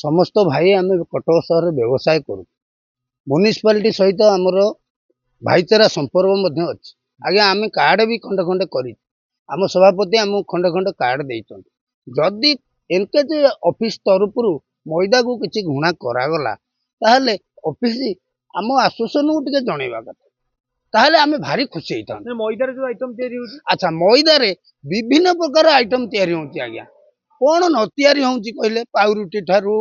समस्त भाई आम कटक सहर व्यवसाय करूँ म्युनिसिपालिटी सहित आमर भाईचारा संपर्क अच्छी आज्ञा आम कार्ड भी खंडे खंडे कर आम सभापति आम खंडे खंडे कार्ड देते जदि एलकेज ऑफिस तरफ मैदा को किसी घुणा करागला ताहले ऑफिस आम आसोसिएशन को टिके जनइबा कथा ताहले आम भारी खुशी होता मैदार जो आइटम तैयारी होची अच्छा मैदारे विभिन्न प्रकार आइटम तैयारी होची आज्ञा कौन न तैयारी होची कहले पाउरुटी ठारू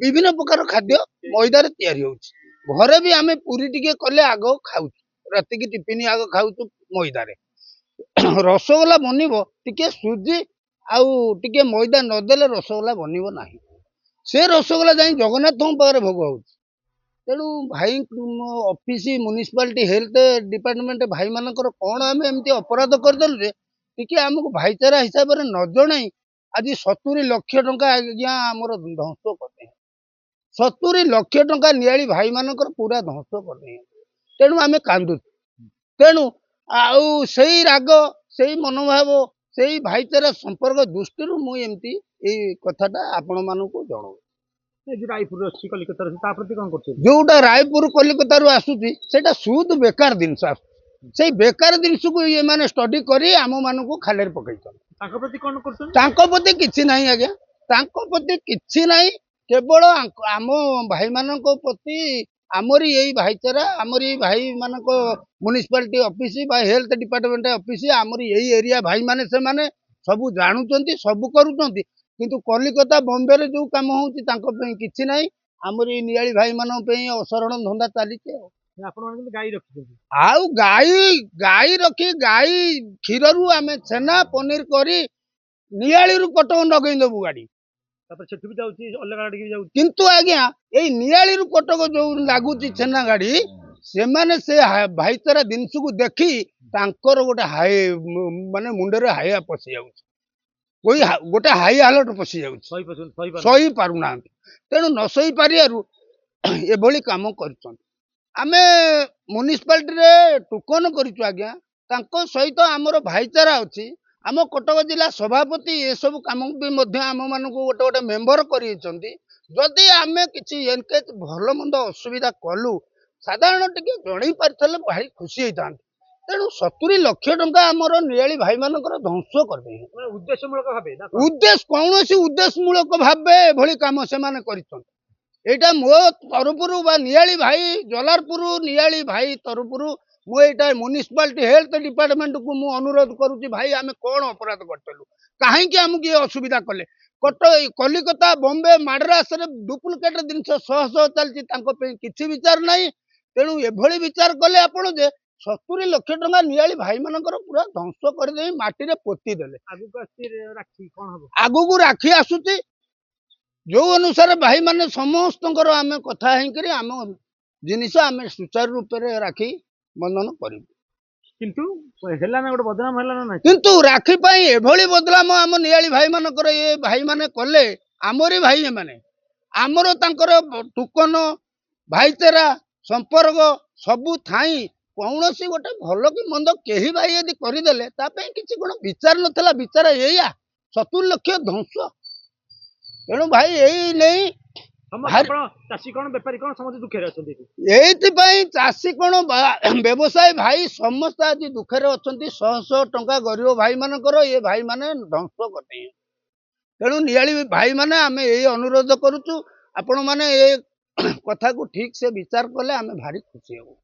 विभिन्न प्रकार खाद्य मैदारे तैयारी होची घरे भी आम पूरी टिके कले आग खाऊ राति की टिफिन आग खाऊ मैदारे रसगोला बनब टिके सुजी आउ टिके मैदा नदेले रसगोला बनब ना से रसगोला जाई जगन्नाथ पाखे भोग हो तेणु भाई ऑफिस म्युनिसिपालिटी हेल्थ डिपार्टमेंट भाई मानकर कौन आम एमती अपराध करदेलु जे टिके आमको भाईचारा हिसाब से न जन आज 70 लाख टंका आज्ञा आमर ध्वंस करदे 70 लाख टंका नियाली भाई मानकर पूरा ध्वंस करदे तेणु आम कांदु तेणु आउ सही राग सही मनोभाव सही भाईचारा संपर्क दृष्टि मुझे कथाटा आपण मानक जनाऊ रायपुर कलिकता जोटा रायपुर कलिकता आसूची सेटा सुद बेकार जिनस से बेकार जिनस को ये माने स्टडी करी आम मानक खाले पकड़ किछि नहीं आज्ञा प्रति किछि नहीं केवल आम भाई मान प्रति आमरी यही भाईचारा आमरी भाई मानक म्युनिसिपालिटी ऑफिस बा हेल्थ डिपार्टमेंट ऑफिस आमरी यही एरिया भाई माने से माने सब जानुचंती सब करूचंती किंतु कलिकता बॉम्बे रे जो काम होउची तांको पे किछि नाही आमरी नियाली भाई मानन पे असरण धंदा चलीचे गाई रखी आउ गाई रखी गाई क्षीर रु आमे छेना पनीर करी नियाली रु कटक नगई देबु गाड़ी किंतु आज्ञा यही नियाली रु कटक जो लागुची छेना गाड़ी से माने से भाईचारा जिनस को देखी तांकर गोटे हाई माने मुंडरे हाइया पशि जाउची कोई गोटे हाई हालट पशि जाउची सही पारुना तेणु न सही पारियारु एभली काम करछन आमे म्युनिसिपालिटी रे टुकन करिछु आज्ञा तांको सहित आमर भाईचारा अछि आम कटक जिला सभापति ये सब काम भी मध्य आम मानक गोटे गोटे मेंबर करिसेंती जदि आमे किछि एनकेज भल मंद असुविधा कलु साधारण टिके जणई पारथले भाई खुशी होइतांती तेणु 70 लाख टंका आमर नियाली भाई मानकर ध्वंस करदे उद्देश्यमूलक भाबे उद्देश्य कौन उद्देश्यमूलक भावे एभली काम से माने करिसंती एटा मो तरफरु बा नियाली भाई जलारपुर नियाली भाई तरफरु मु एटा म्युनिसिपालिटी हेल्थ डिपार्टमेंट को मु अनुरोध करूची भाई आमे कौन अपराध करतलु काहे कि हमके असुविधा कले कलिकता बॉम्बे मद्रास रे डुप्लिकेट जिनस सह सह चलची तांको पे किछि विचार नहीं तेणु एभली विचार कले आपण जे 70 लाख टंका नियाली भाई मानकर पूरा ध्वंस कर दे माटी रे पोती देले आगु को राखी आसुची जो अनुसार भाई माने समस्त आम कथा है आम जिनिस आम सुचारू रूप से राखी बंधन करूँ किंतु राखी एभली बदलाम आम नियाली भाई मानकर ये भाई माने कले आमरी भाई माने आमर तांकर टुकन भाईचारा संपर्क सबू थाई कौन गोटे भल कि मंद कही भाई यदि करदेले किसी कौन विचार नाला विचार या 70 लाख ध्वंस तेणु भाई यही नहीं चाषी कौन बेपारी कौन समस्त दुखे ये चाषी कौन व्यवसाय भाई समस्त आज दुखे अच्छा 100 टंका गरीब भाई मानकर ये भाई माने ध्वंस करते तेणु नियाली भाई माने आमे यही अनुरोध करुचु आपण माने ये कथा को ठीक से विचार कले आमे भारी खुशी हो।